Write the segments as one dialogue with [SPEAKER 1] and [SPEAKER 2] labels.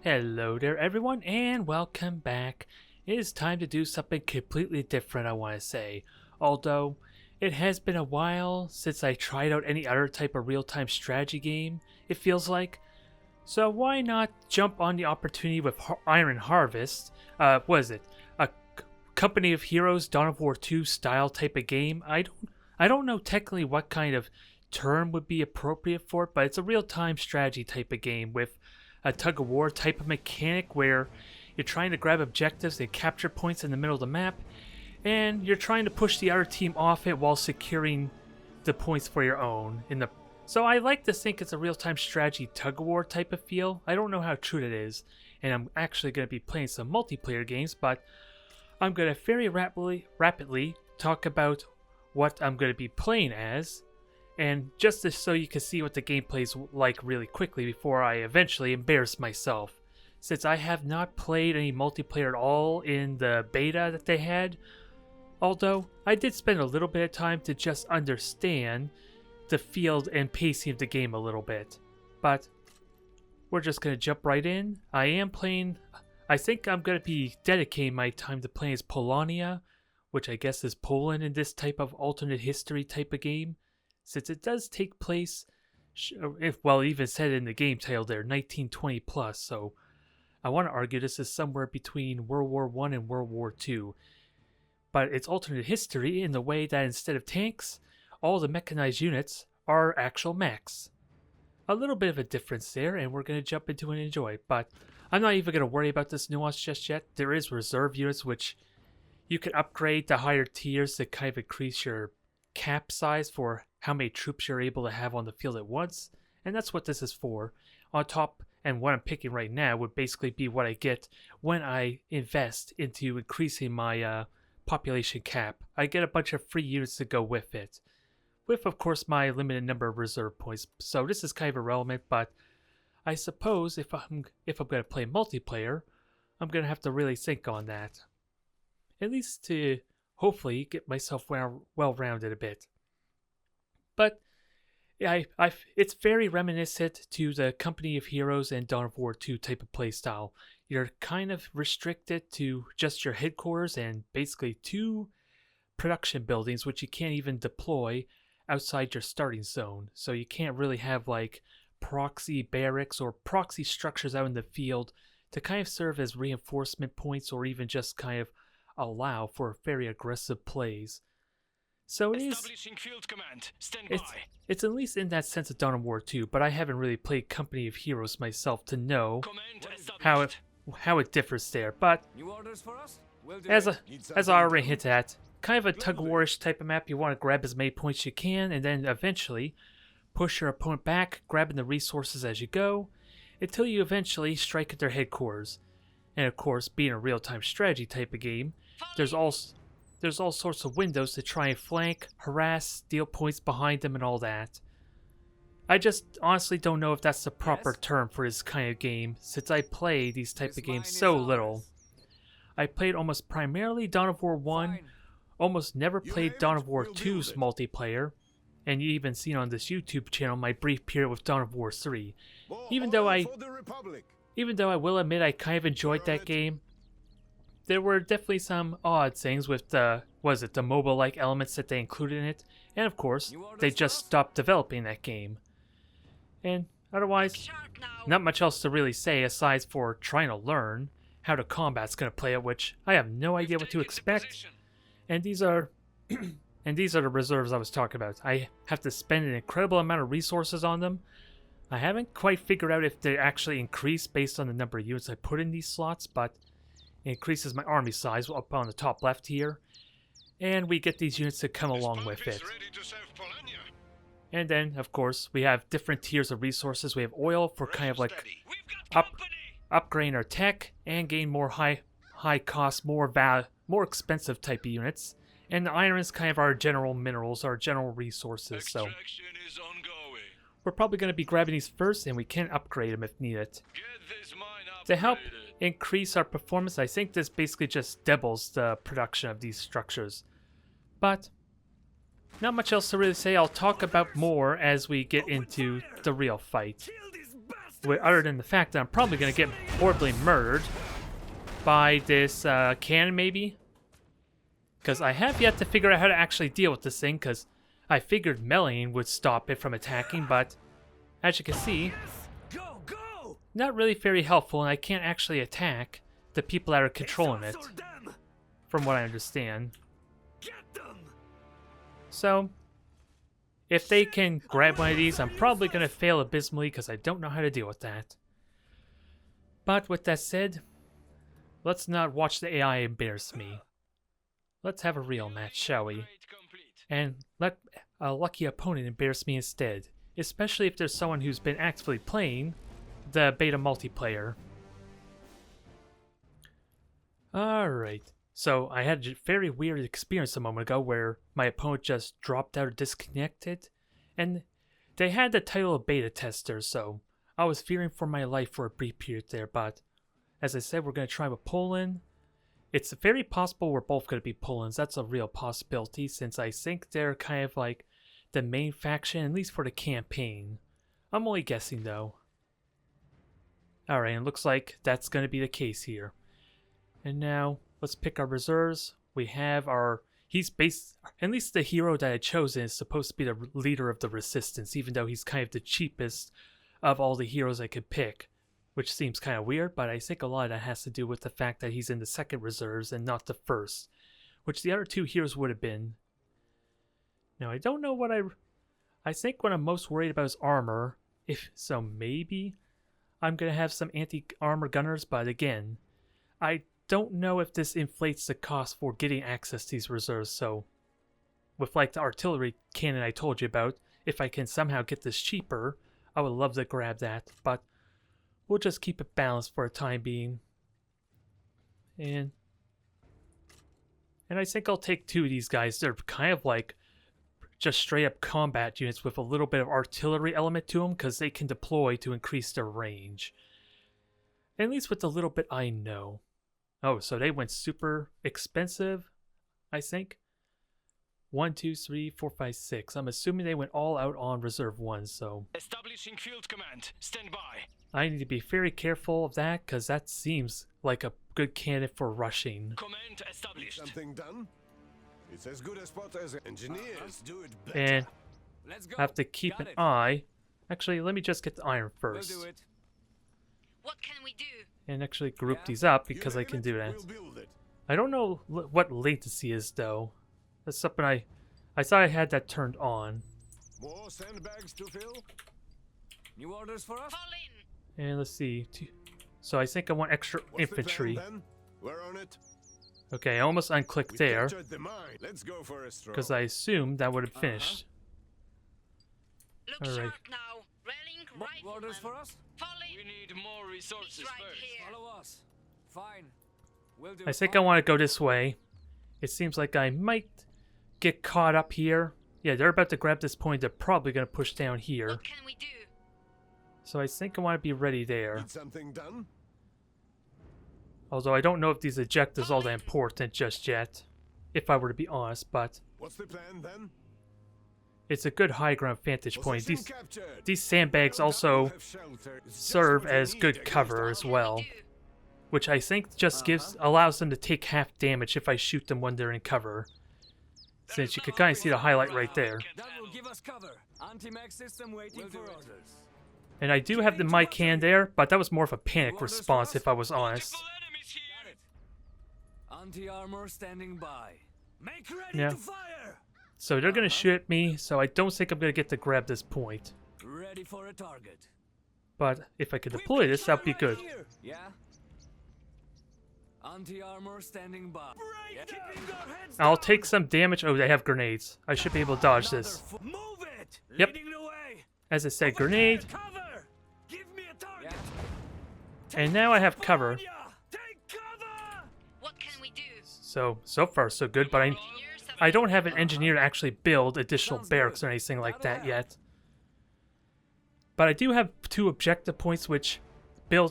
[SPEAKER 1] Hello there everyone and welcome back. It is time to do something completely different, I want to say. Although, it has been a while since I tried out any other type of real-time strategy game, it feels like. So why not jump on the opportunity with Iron Harvest? What is it? A Company of Heroes Dawn of War 2 style type of game? I don't know technically what kind of term would be appropriate for it, but it's a real-time strategy type of game with a tug-of-war type of mechanic where you're trying to grab objectives and capture points in the middle of the map, and you're trying to push the other team off it while securing the points for your own. So I like to think it's a real-time strategy tug-of-war type of feel. I don't know how true it is, and I'm actually going to be playing some multiplayer games, but I'm going to very rapidly talk about what I'm going to be playing as, and so you can see what the gameplay is like really quickly before I eventually embarrass myself. Since I have not played any multiplayer at all in the beta that they had, although I did spend a little bit of time to just understand the field and pacing of the game a little bit. But we're just going to jump right in. I think I'm going to be dedicating my time to playing as Polonia, which I guess is Poland in this type of alternate history type of game. Since it does take place, even said in the game title there, 1920 plus, so I want to argue this is somewhere between World War I and World War II. But it's alternate history in the way that instead of tanks, all the mechanized units are actual mechs. A little bit of a difference there, and we're going to jump into and enjoy. But I'm not even going to worry about this nuance just yet. There is reserve units which you can upgrade to higher tiers to kind of increase your cap size for how many troops you're able to have on the field at once, and that's what this is for. On top, and what I'm picking right now would basically be what I get when I invest into increasing my population cap. I get a bunch of free units to go with it, with of course my limited number of reserve points. So this is kind of irrelevant, but I suppose if I'm going to play multiplayer, I'm going to have to really think on that, at least to hopefully get myself well-rounded a bit. But yeah, it's very reminiscent to the Company of Heroes and Dawn of War 2 type of playstyle. You're kind of restricted to just your headquarters and basically 2 production buildings, which you can't even deploy outside your starting zone. So you can't really have like proxy barracks or proxy structures out in the field to kind of serve as reinforcement points or even just kind of allow for very aggressive plays. So it's at least in that sense of Dawn of War 2, but I haven't really played Company of Heroes myself to know how it differs there. But as I already hinted at, kind of a tug-of-war-ish type of map. You want to grab as many points you can, and then eventually push your opponent back, grabbing the resources as you go, until you eventually strike at their headquarters. And of course, being a real-time strategy type of game, there's all sorts of windows to try and flank, harass, steal points behind them and all that. I just honestly don't know if that's the proper term for this kind of game, since I play these type of games so little. I played almost primarily Dawn of War 1, almost never played Dawn of War 2's multiplayer, and you even seen on this YouTube channel my brief period with Dawn of War 3. Even though I will admit I kind of enjoyed that game, there were definitely some odd things with the mobile-like elements that they included in it, and of course, they just stopped developing that game. And otherwise, not much else to really say aside for trying to learn how the combat's going to play out, which I have no idea what to expect. And these are the reserves I was talking about. I have to spend an incredible amount of resources on them. I haven't quite figured out if they actually increase based on the number of units I put in these slots, but it increases my army size up on the top left here, and we get these units to come along with it. And then, of course, we have different tiers of resources. We have oil for kind of like upgrading our tech and gain more high cost, more expensive type of units. And the iron is kind of our general minerals, our general resources. So we're probably going to be grabbing these first, and we can upgrade them if needed. To help increase our performance, I think this basically just doubles the production of these structures. But not much else to really say. I'll talk about more as we get into the real fight. other than the fact that I'm probably going to get horribly murdered by this cannon, maybe. Because I have yet to figure out how to actually deal with this thing, because I figured meleeing would stop it from attacking, but as you can see, not really very helpful, and I can't actually attack the people that are controlling it, from what I understand. So, if they can grab one of these, I'm probably going to fail abysmally because I don't know how to deal with that. But with that said, let's not watch the AI embarrass me. Let's have a real match, shall we? And let a lucky opponent embarrass me instead, especially if there's someone who's been actively playing the beta multiplayer. Alright, so I had a very weird experience a moment ago where my opponent just dropped out or disconnected, and they had the title of beta tester, so I was fearing for my life for a brief period there, but as I said, we're going to try with Poland. It's very possible we're both going to be Polands. That's a real possibility, since I think they're kind of like the main faction, at least for the campaign. I'm only guessing though. Alright, and it looks like that's going to be the case here. And now, let's pick our reserves. We have our... at least the hero that I chosen is supposed to be the leader of the resistance, even though he's kind of the cheapest of all the heroes I could pick. Which seems kind of weird, but I think a lot of that has to do with the fact that he's in the second reserves and not the first. Which the other two heroes would have been. Now, I don't know what I think what I'm most worried about is armor. So maybe I'm going to have some anti-armor gunners, but again, I don't know if this inflates the cost for getting access to these reserves, so with like the artillery cannon I told you about, if I can somehow get this cheaper, I would love to grab that, but we'll just keep it balanced for a time being. And I think I'll take two of these guys. They're kind of like just straight up combat units with a little bit of artillery element to them, because they can deploy to increase their range. At least with the little bit I know. Oh, so they went super expensive, I think. 1, 2, 3, 4, 5, 6. I'm assuming they went all out on reserve 1, so...
[SPEAKER 2] Establishing field command. Stand by.
[SPEAKER 1] I need to be very careful of that, because that seems like a good candidate for rushing.
[SPEAKER 2] Command established.
[SPEAKER 3] Something done? It's as good a spot as engineers do it better.
[SPEAKER 1] And
[SPEAKER 2] Let's go.
[SPEAKER 1] I have to keep an eye. Actually, let me just get the iron first.
[SPEAKER 2] We'll do it.
[SPEAKER 4] What can we do?
[SPEAKER 1] And actually group these up, because I can do that.
[SPEAKER 3] We'll build it.
[SPEAKER 1] I don't know what latency is, though. That's something I thought I had that turned on.
[SPEAKER 3] More sandbags to fill?
[SPEAKER 2] New orders for us?
[SPEAKER 4] Fall in.
[SPEAKER 1] And let's see. So I think I want extra
[SPEAKER 3] What's the plan,
[SPEAKER 1] infantry.
[SPEAKER 3] then? We're on it.
[SPEAKER 1] Okay, I almost unclicked
[SPEAKER 3] We
[SPEAKER 1] there,
[SPEAKER 3] captured the mine. Let's go for a stroll.
[SPEAKER 1] because I assumed that would have finished.
[SPEAKER 4] Look
[SPEAKER 1] All right.
[SPEAKER 4] sharp now. Railing
[SPEAKER 2] More orders for
[SPEAKER 4] rifleman.
[SPEAKER 2] us?
[SPEAKER 4] Fall
[SPEAKER 2] We
[SPEAKER 4] in.
[SPEAKER 2] need more resources
[SPEAKER 4] He's right
[SPEAKER 2] first.
[SPEAKER 4] here.
[SPEAKER 2] Follow us. Fine. We'll do
[SPEAKER 1] I think I want to go this way. It seems like I might get caught up here. Yeah, they're about to grab this point. They're probably going to push down here.
[SPEAKER 4] What can we do?
[SPEAKER 1] So I think I want to be ready there.
[SPEAKER 3] Need something done?
[SPEAKER 1] Although I don't know if these objectives are all that important just yet. If I were to be honest, but
[SPEAKER 3] What's the plan then?
[SPEAKER 1] it's a good high ground vantage point.
[SPEAKER 3] Position
[SPEAKER 1] These
[SPEAKER 3] captured.
[SPEAKER 1] sandbags
[SPEAKER 3] Well done,
[SPEAKER 1] also
[SPEAKER 3] have shelter. It's just
[SPEAKER 1] serve
[SPEAKER 3] what you
[SPEAKER 1] as
[SPEAKER 3] need
[SPEAKER 1] good
[SPEAKER 3] against
[SPEAKER 1] cover
[SPEAKER 3] our-
[SPEAKER 1] as well.
[SPEAKER 4] Do.
[SPEAKER 1] Which I think just allows them to take half damage if I shoot them when they're in cover. Since you can kind of see the highlight right there.
[SPEAKER 2] That will give us cover. Anti-mech system waiting for orders.
[SPEAKER 1] And I do have the mic hand there, but that was more of a panic response if I was honest.
[SPEAKER 2] Multiple enemies here. Anti-armor standing by. Make ready
[SPEAKER 1] Yeah.
[SPEAKER 2] to fire.
[SPEAKER 1] So they're going to shoot at me, so I don't think I'm going to get to grab this point.
[SPEAKER 2] Ready for a target.
[SPEAKER 1] But if I could deploy this, that'd be good.
[SPEAKER 2] Yeah. Anti-armor standing by. Yeah. Keeping their heads
[SPEAKER 1] I'll
[SPEAKER 2] down.
[SPEAKER 1] take some damage. Oh, they have grenades. I should be able to dodge
[SPEAKER 2] Another
[SPEAKER 1] this.
[SPEAKER 2] Move it.
[SPEAKER 1] Yep.
[SPEAKER 2] Leading the way.
[SPEAKER 1] As I said,
[SPEAKER 2] Over
[SPEAKER 1] grenade.
[SPEAKER 2] there, cover. Give me a target.
[SPEAKER 1] And now I have cover.
[SPEAKER 2] Take cover.
[SPEAKER 4] What can we do?
[SPEAKER 1] So far so good, but
[SPEAKER 4] Engineers have
[SPEAKER 1] I don't have an engineer to actually build additional barracks or anything like that yet. But I do have 2 objective points which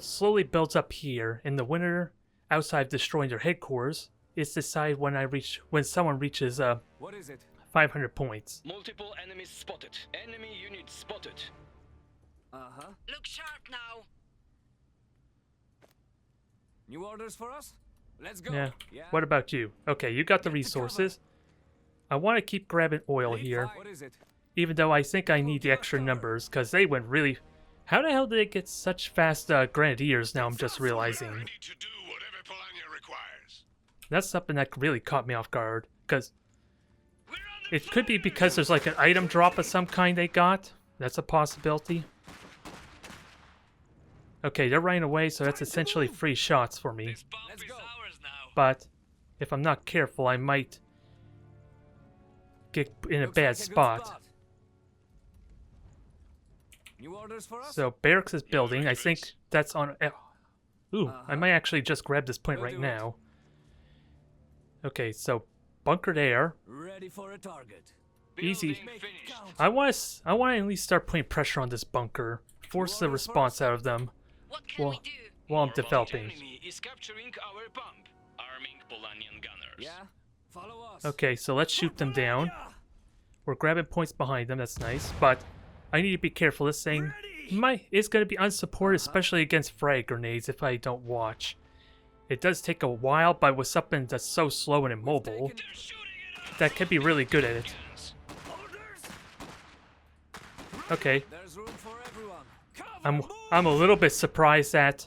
[SPEAKER 1] slowly builds up here. In the winter, outside of destroying their headquarters, is decide when someone reaches
[SPEAKER 2] What is it?
[SPEAKER 1] 500 points.
[SPEAKER 2] Multiple enemies spotted. Enemy unit spotted. Uh-huh.
[SPEAKER 4] Look sharp now.
[SPEAKER 2] New orders for us? Let's go.
[SPEAKER 1] Yeah.
[SPEAKER 2] Yeah.
[SPEAKER 1] What about you? Okay, you got the
[SPEAKER 2] Get to
[SPEAKER 1] resources. I want to keep grabbing oil
[SPEAKER 2] Lead
[SPEAKER 1] here,
[SPEAKER 2] fire. What is it?
[SPEAKER 1] even though I think I need the extra numbers, because they went really... How the hell did they get such fast grenadiers now I'm just realizing?
[SPEAKER 3] Ready to do whatever Polania requires.
[SPEAKER 1] That's something that really caught me off guard, because
[SPEAKER 4] We're on the
[SPEAKER 1] it could be because there's like an item drop of some kind they got. That's a possibility. Okay, they're running away, so that's essentially free shots for me.
[SPEAKER 4] This bomb
[SPEAKER 2] Let's
[SPEAKER 4] is
[SPEAKER 2] go.
[SPEAKER 4] ours now.
[SPEAKER 1] But if I'm not careful, I might get in a
[SPEAKER 2] Looks
[SPEAKER 1] bad
[SPEAKER 2] like a good
[SPEAKER 1] spot.
[SPEAKER 2] New orders for us?
[SPEAKER 1] So barracks is building. I think that's on... Ooh, I
[SPEAKER 2] Uh-huh.
[SPEAKER 1] might actually just grab this point
[SPEAKER 2] We'll
[SPEAKER 1] right
[SPEAKER 2] do it.
[SPEAKER 1] now. Okay, so bunker there.
[SPEAKER 2] Ready for a target.
[SPEAKER 1] Easy.
[SPEAKER 4] Building finished.
[SPEAKER 1] I want to at least start putting pressure on this bunker. Force the
[SPEAKER 2] orders for
[SPEAKER 1] response out of them
[SPEAKER 4] What can
[SPEAKER 1] Well-
[SPEAKER 4] we do?
[SPEAKER 1] while I'm
[SPEAKER 5] Our
[SPEAKER 1] developing.
[SPEAKER 5] enemy is capturing our pump, arming Polanian gunners.
[SPEAKER 2] Yeah? Follow us.
[SPEAKER 1] Okay, so let's shoot them down. We're grabbing points behind them. That's nice, but I need to be careful. This thing is going to be unsupported, especially against frag grenades if I don't watch. It does take a while, but with something that's so slow and immobile,
[SPEAKER 2] Taken-
[SPEAKER 1] that could be really good at it. Okay,
[SPEAKER 2] There's room for everyone.
[SPEAKER 1] I'm a little bit surprised that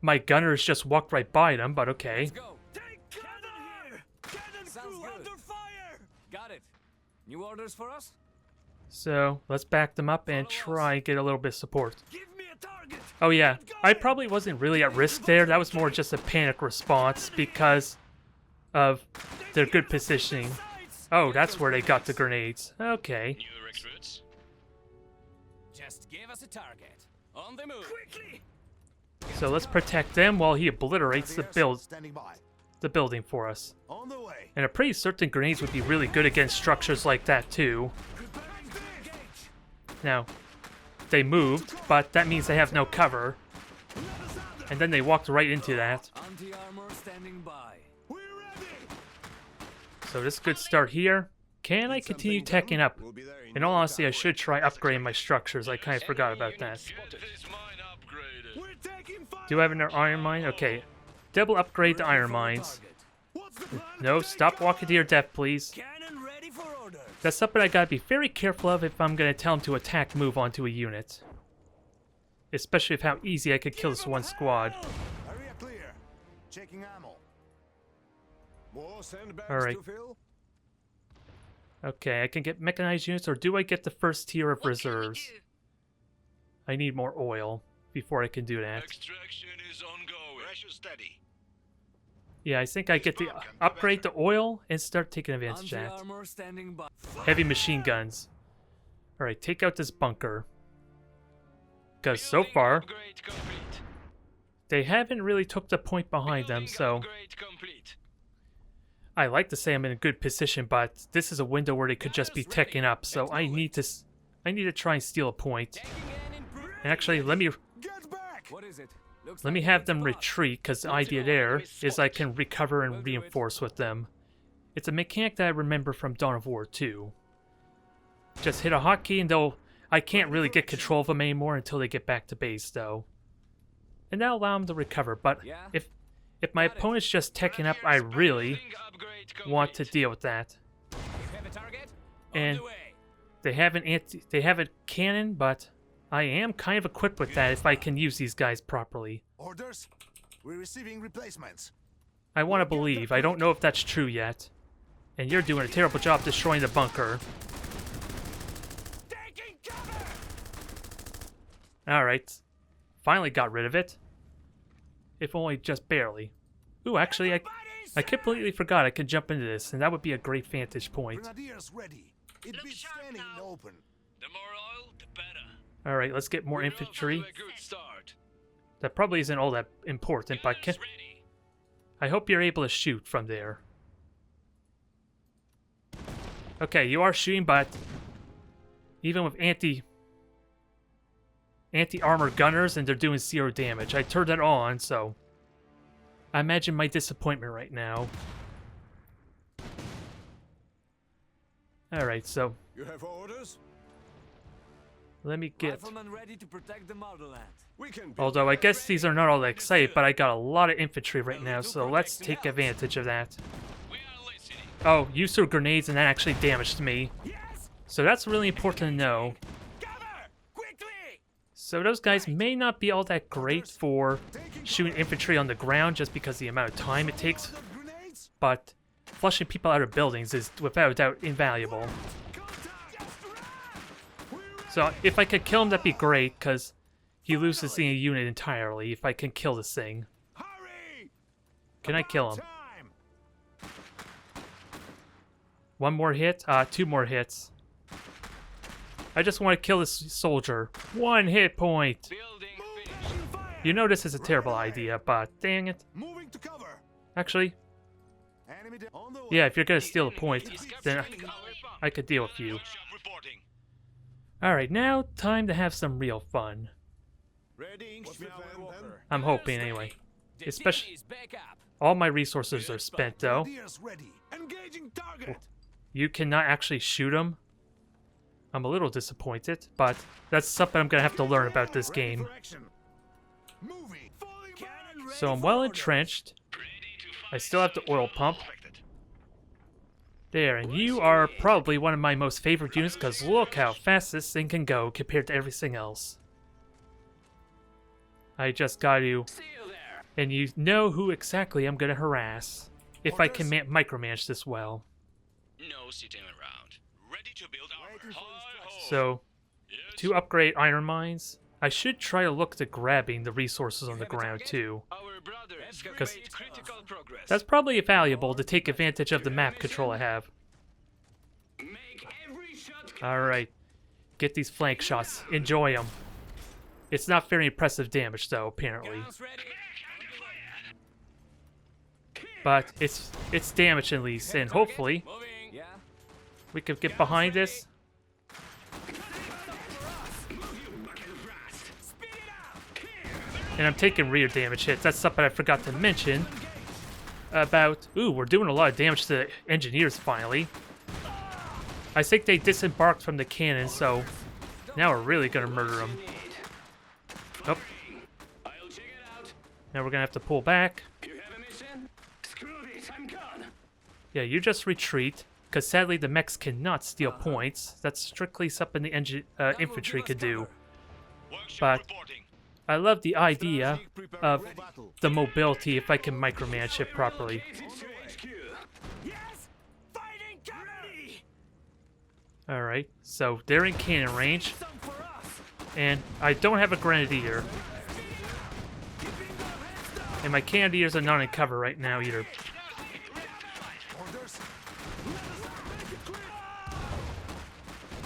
[SPEAKER 1] my gunners just walked right by them, but okay.
[SPEAKER 2] Let's go. Take cover here. Cannon crew under fire. Got it. New orders for us?
[SPEAKER 1] So let's back them up and try and get a little bit of support.
[SPEAKER 2] Give me a target.
[SPEAKER 1] Oh yeah, I probably wasn't really at risk there. That was more just a panic response because of their good positioning. Oh, that's where they got the grenades. Okay.
[SPEAKER 5] New recruits.
[SPEAKER 2] Just give us a target. On the move. Quickly.
[SPEAKER 1] So let's protect them while he obliterates the
[SPEAKER 3] Standing by.
[SPEAKER 1] building for us.
[SPEAKER 3] On the way.
[SPEAKER 1] And I'm pretty certain grenades would be really good against structures like that too.
[SPEAKER 2] Preparing to engage.
[SPEAKER 1] Now, they moved, but that means they have no cover. And then they walked right into that.
[SPEAKER 2] Anti-armor standing by.
[SPEAKER 3] We're ready.
[SPEAKER 1] So this is a good start here. Can I continue teching up?
[SPEAKER 3] We'll be there
[SPEAKER 1] In all honesty, I should try upgrading my structures. I kind of forgot about that.
[SPEAKER 5] Get this mine upgraded.
[SPEAKER 3] We're taking fire.
[SPEAKER 1] Do I have an iron mine? Okay. Double upgrade to iron mines.
[SPEAKER 3] What's the plan?
[SPEAKER 1] No, stop walking to your death, please.
[SPEAKER 2] Cannon ready for orders.
[SPEAKER 1] That's something I gotta be very careful of if I'm gonna tell him to attack move onto a unit. Especially with how easy I could kill this one squad.
[SPEAKER 3] Area clear. Checking ammo. More sandbags
[SPEAKER 1] Alright.
[SPEAKER 3] to fill?
[SPEAKER 1] Okay, I can get mechanized units, or do I get the first tier of
[SPEAKER 4] What can we
[SPEAKER 1] reserves?
[SPEAKER 4] do?
[SPEAKER 1] I need more oil before I can do that.
[SPEAKER 5] Extraction is ongoing.
[SPEAKER 3] Pressure steady.
[SPEAKER 1] Yeah, I think I get the upgrade the oil and start taking advantage of that.
[SPEAKER 2] Anti-armor standing by.
[SPEAKER 1] Heavy machine guns. Alright, take out this bunker. Because so
[SPEAKER 5] Building
[SPEAKER 1] far,
[SPEAKER 5] upgrade complete.
[SPEAKER 1] they haven't really took the point behind them,
[SPEAKER 5] Building
[SPEAKER 1] so
[SPEAKER 5] upgrade complete.
[SPEAKER 1] I like to say I'm in a good position, but this is a window where they could just be teching up, so I need to try and steal a point.
[SPEAKER 2] Taking an improvement.
[SPEAKER 1] And actually, let me
[SPEAKER 3] Get back.
[SPEAKER 2] What is it? Looks
[SPEAKER 1] let me
[SPEAKER 2] like a
[SPEAKER 1] have
[SPEAKER 2] good
[SPEAKER 1] them
[SPEAKER 2] spot.
[SPEAKER 1] retreat, because the idea there is I can recover and reinforce with them. It's a mechanic that I remember from Dawn of War 2. Just hit a hotkey and I can't really get control of them anymore until they get back to base, though. And that'll allow them to recover, but
[SPEAKER 2] Yeah.
[SPEAKER 1] if my
[SPEAKER 2] Got it.
[SPEAKER 1] opponent's just teching up, I really
[SPEAKER 5] Building upgrade
[SPEAKER 1] want to
[SPEAKER 5] complete.
[SPEAKER 1] deal with that.
[SPEAKER 2] You have a target?
[SPEAKER 1] And
[SPEAKER 2] On the way.
[SPEAKER 1] they have a cannon, but I am kind of equipped with that if I can use these guys properly.
[SPEAKER 3] Orders. We're receiving replacements.
[SPEAKER 1] I want to believe. I don't know if that's true yet. And you're doing a terrible job destroying the bunker.
[SPEAKER 2] Taking cover.
[SPEAKER 1] Alright. Finally got rid of it. If only just barely. Ooh, actually, I completely forgot I could jump into this, and that would be a great vantage point.
[SPEAKER 3] Grenadiers ready. It
[SPEAKER 4] Look
[SPEAKER 3] beats
[SPEAKER 4] sharp
[SPEAKER 3] standing in the
[SPEAKER 4] now.
[SPEAKER 3] open.
[SPEAKER 5] The more oil, the better.
[SPEAKER 1] Alright, let's get more
[SPEAKER 5] We're off
[SPEAKER 1] infantry.
[SPEAKER 5] to a good start.
[SPEAKER 1] That probably isn't all that important, but
[SPEAKER 5] Gunners ready.
[SPEAKER 1] I hope you're able to shoot from there. Okay, you are shooting, but even with anti-armor gunners and they're doing 0 damage. I turned that on, so I imagine my disappointment right now. Alright, so
[SPEAKER 3] You have orders?
[SPEAKER 1] Let me get...
[SPEAKER 2] Riflemen ready to protect the motherland.
[SPEAKER 3] We can build
[SPEAKER 1] Although I guess these are not all that excited, but I got a lot of infantry right now, so let's take advantage of that.
[SPEAKER 5] We are listening.
[SPEAKER 1] Oh, you threw grenades and that actually damaged me.
[SPEAKER 2] Yes!
[SPEAKER 1] So that's really important to know.
[SPEAKER 2] Cover! Quickly!
[SPEAKER 1] So those guys may not be all that great for shooting infantry on the ground just because of the amount of time it takes,
[SPEAKER 3] grenades.
[SPEAKER 1] but flushing people out of buildings is without a doubt invaluable. So if I could kill him, that'd be great, because he loses the unit entirely if I can kill this thing.
[SPEAKER 3] Hurry!
[SPEAKER 1] Can I kill him?
[SPEAKER 3] Time.
[SPEAKER 1] One more hit? 2 more hits. I just want to kill this soldier. 1 hit point!
[SPEAKER 5] Building finished.
[SPEAKER 3] Open fire.
[SPEAKER 1] You know this is a terrible idea, but dang it.
[SPEAKER 3] Moving to cover.
[SPEAKER 1] Actually,
[SPEAKER 3] Enemy on the way.
[SPEAKER 1] yeah, if you're gonna steal a point,
[SPEAKER 5] Is
[SPEAKER 1] then
[SPEAKER 5] capturing our bomb.
[SPEAKER 1] I could deal with you.
[SPEAKER 5] Shot reporting.
[SPEAKER 1] Alright, now time to have some real fun.
[SPEAKER 2] Ready,
[SPEAKER 3] What's the plan then?
[SPEAKER 1] I'm hoping, anyway.
[SPEAKER 2] The
[SPEAKER 1] Especially-
[SPEAKER 2] city is back up.
[SPEAKER 1] All my resources are spent, though.
[SPEAKER 3] Grenadiers ready. Engaging target.
[SPEAKER 1] You cannot actually shoot them. I'm a little disappointed, but that's something I'm gonna have to learn about this
[SPEAKER 3] Ready
[SPEAKER 1] game.
[SPEAKER 3] for action. Moving. Falling back.
[SPEAKER 1] So I'm well entrenched. I still have the oil pump. There, and you are probably one of my most favorite units because look how fast this thing can go compared to everything else. I just got to... And you know who exactly I'm going to harass. If I can micromanage this well.
[SPEAKER 5] No sitting around. Ready to build armor. Hi-ho.
[SPEAKER 1] So,
[SPEAKER 5] Yes.
[SPEAKER 1] to upgrade iron mines, I should try to look to grabbing the resources on the ground too.
[SPEAKER 5] Our brothers have
[SPEAKER 1] 'Cause
[SPEAKER 5] made critical progress.
[SPEAKER 1] That's probably valuable to take advantage of the map control I have.
[SPEAKER 5] Make every shot count.
[SPEAKER 1] Alright, get these flank shots. Enjoy them. It's not very impressive damage though, apparently.
[SPEAKER 2] Guns ready.
[SPEAKER 1] But it's damage at least, and hopefully
[SPEAKER 2] Moving. Yeah.
[SPEAKER 1] we could get behind this. And I'm taking rear damage hits. That's something I forgot to mention. About... Ooh, we're doing a lot of damage to the engineers finally. I think they disembarked from the cannon, so now we're really gonna murder them. Oh.
[SPEAKER 5] I'll check it out.
[SPEAKER 1] Now we're gonna have to pull back.
[SPEAKER 5] You have a mission? Screw this, I'm gone.
[SPEAKER 1] Yeah, you just retreat, because sadly the mechs cannot steal points. That's strictly something the infantry could do.
[SPEAKER 5] Workshop
[SPEAKER 1] But
[SPEAKER 5] reporting.
[SPEAKER 1] I love the idea of
[SPEAKER 3] Battle.
[SPEAKER 1] the mobility if I can micromanage it properly.
[SPEAKER 2] Yes. Fighting cover.
[SPEAKER 1] Alright, so they're in cannon range,
[SPEAKER 2] Some for us.
[SPEAKER 1] and I don't have a grenadier. And my cannoneers are not in cover right now either.
[SPEAKER 3] Orders.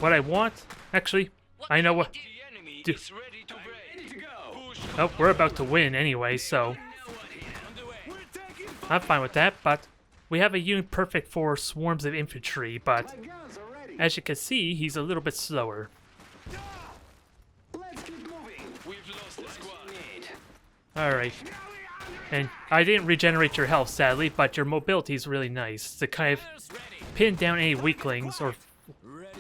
[SPEAKER 1] What I want, actually, I know what...
[SPEAKER 5] The enemy
[SPEAKER 1] Dude.
[SPEAKER 5] is ready to break. Push.
[SPEAKER 1] Oh, we're about to win anyway, so
[SPEAKER 2] We're taking fire.
[SPEAKER 1] I'm fine with that, but we have a unit perfect for swarms of infantry, but as you can see, he's a little bit slower.
[SPEAKER 5] We've lost the squad.
[SPEAKER 1] Alright. And I didn't regenerate your health, sadly, but your mobility is really nice to kind of pin down any weaklings or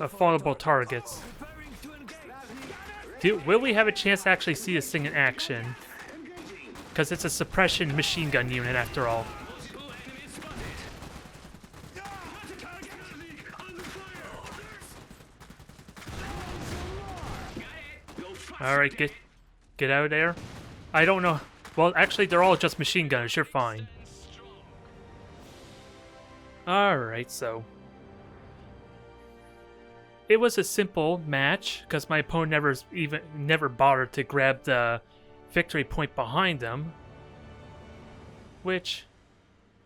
[SPEAKER 1] vulnerable targets.
[SPEAKER 2] Preparing to engage.
[SPEAKER 1] Will we have a chance to actually see this thing in action? Because it's a suppression machine gun unit after all. Alright, get out of there. I don't know. Well, actually, they're all just machine gunners. You're fine. Alright, so... It was a simple match, because my opponent never bothered to grab the victory point behind them. Which,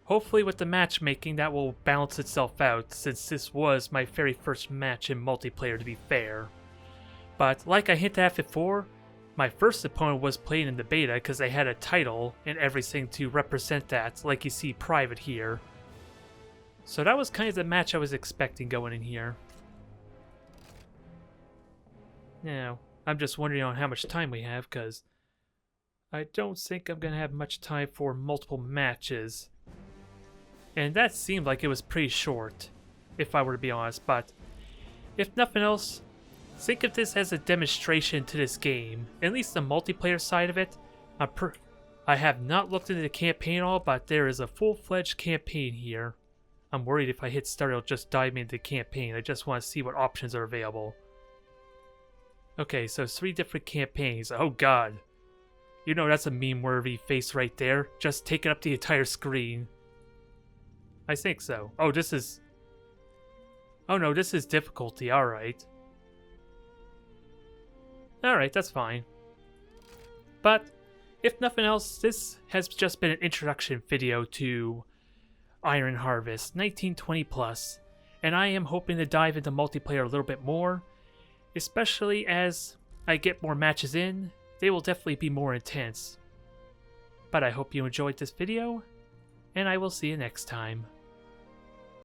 [SPEAKER 1] hopefully with the matchmaking, that will balance itself out, since this was my very first match in multiplayer, to be fair. But, like I hinted at before, my first opponent was playing in the beta because they had a title and everything to represent that, like you see Private here. So that was kind of the match I was expecting going in here. Now, I'm just wondering on how much time we have, because I don't think I'm going to have much time for multiple matches. And that seemed like it was pretty short, if I were to be honest, but if nothing else, Think of this as a demonstration to this game, at least the multiplayer side of it. I have not looked into the campaign at all, but there is a full-fledged campaign here. I'm worried if I hit start it'll just dive me into the campaign. I just want to see what options are available. Okay, so 3 different campaigns. Oh god. You know that's a meme-worthy face right there. Just taking up the entire screen. I think so. Oh, this is... Oh no, this is difficulty. Alright. Alright, that's fine. But, if nothing else, this has just been an introduction video to Iron Harvest 1920 plus, and I am hoping to dive into multiplayer a little bit more, especially as I get more matches in. They will definitely be more intense. But I hope you enjoyed this video, and I will see you next time.